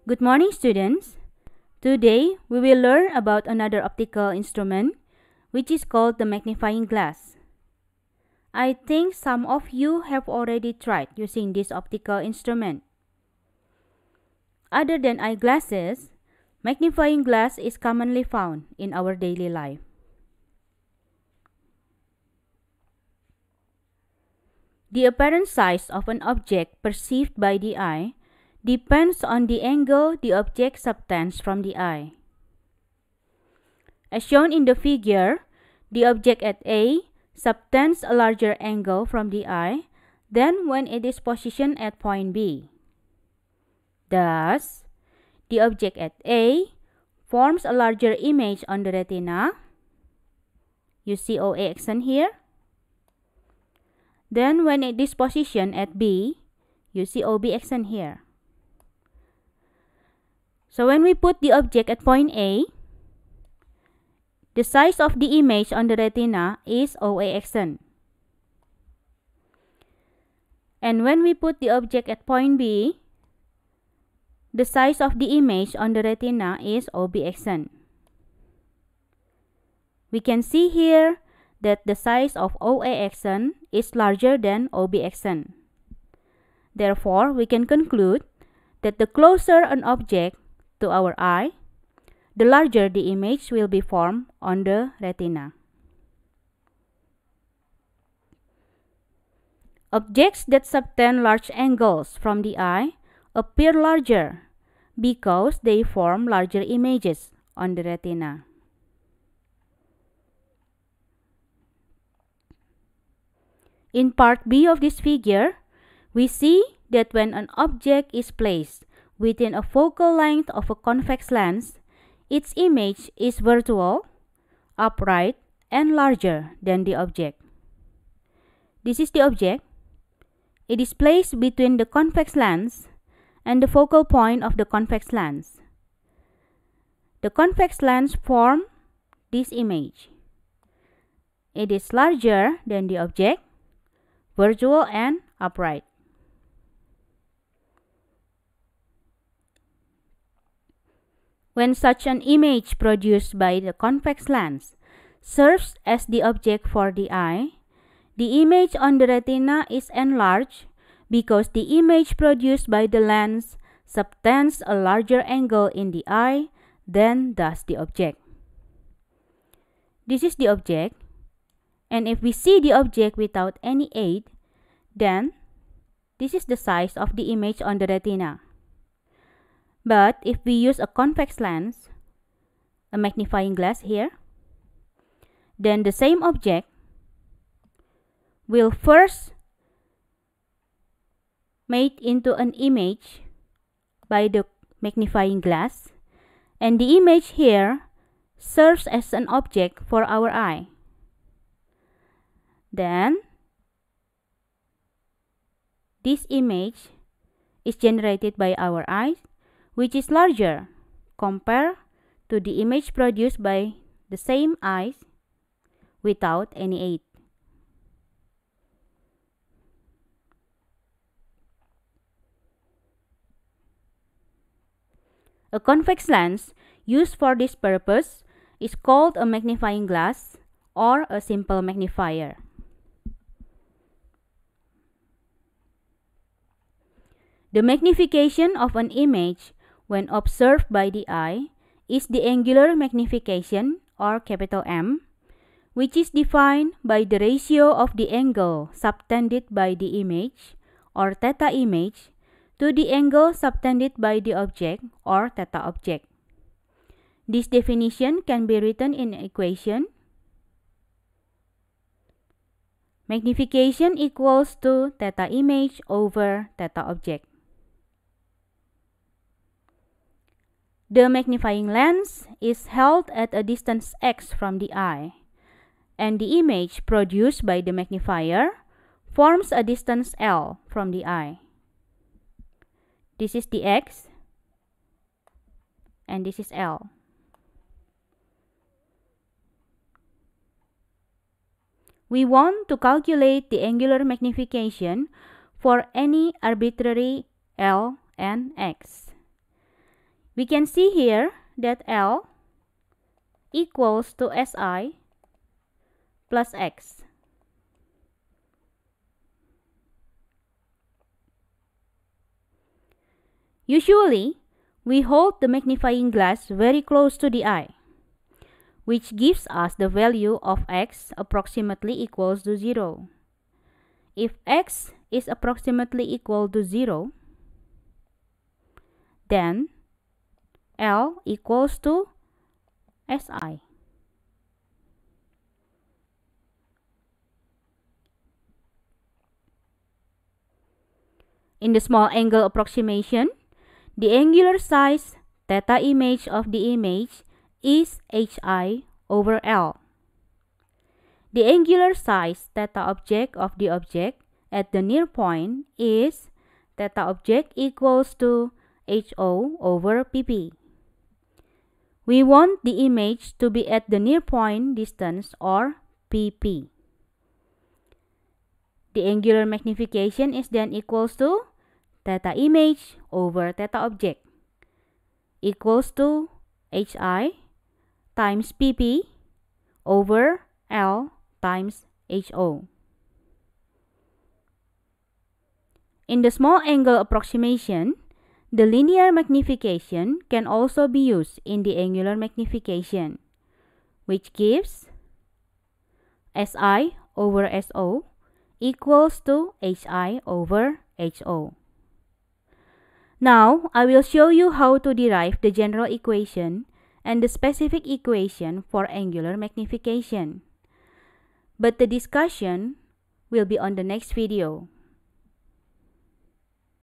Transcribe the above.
Good morning, students. Today, we will learn about another optical instrument, which is called the magnifying glass. I think some of you have already tried using this optical instrument. Other than eyeglasses, magnifying glass is commonly found in our daily life. The apparent size of an object perceived by the eye depends on the angle the object subtends from the eye. As shown in the figure, the object at A subtends a larger angle from the eye than when it is positioned at point B. Thus, the object at A forms a larger image on the retina. You see OA axon here. Then when it is positioned at B, you see OB axon here. So when we put the object at point A, the size of the image on the retina is OA axon. And when we put the object at point B, the size of the image on the retina is OB axon. We can see here that the size of OA axon is larger than OB axon. Therefore, we can conclude that the closer an object to our eye, the larger the image will be formed on the retina. Objects that subtend large angles from the eye appear larger because they form larger images on the retina. In part B of this figure, we see that when an object is placed within a focal length of a convex lens, its image is virtual, upright, and larger than the object. This is the object. It is placed between the convex lens and the focal point of the convex lens. The convex lens forms this image. It is larger than the object, virtual and upright. When such an image produced by the convex lens serves as the object for the eye, the image on the retina is enlarged because the image produced by the lens subtends a larger angle in the eye than does the object. This is the object, and if we see the object without any aid, then this is the size of the image on the retina. But if we use a convex lens, a magnifying glass here, then the same object will first made into an image by the magnifying glass, and the image here serves as an object for our eye. Then this image is generated by our eyes, which is larger compared to the image produced by the same eyes without any aid. A convex lens used for this purpose is called a magnifying glass or a simple magnifier. The magnification of an image when observed by the eye is the angular magnification or capital M, which is defined by the ratio of the angle subtended by the image or theta image to the angle subtended by the object or theta object. This definition can be written in an equation. Magnification equals to theta image over theta object. The magnifying lens is held at a distance x from the eye, and the image produced by the magnifier forms a distance L from the eye. This is the x, and this is L. We want to calculate the angular magnification for any arbitrary L and x. We can see here that L equals to SI plus X. Usually, we hold the magnifying glass very close to the eye, which gives us the value of X approximately equals to 0. If X is approximately equal to 0, then L equals to SI. In the small angle approximation, the angular size theta image of the image is HI over L. The angular size theta object of the object at the near point is theta object equals to HO over PP. We want the image to be at the near point distance, or PP. The angular magnification is then equals to theta image over theta object equals to HI times PP over L times HO. In the small angle approximation, the linear magnification can also be used in the angular magnification, which gives SI over SO equals to HI over HO. Now, I will show you how to derive the general equation and the specific equation for angular magnification. But the discussion will be on the next video.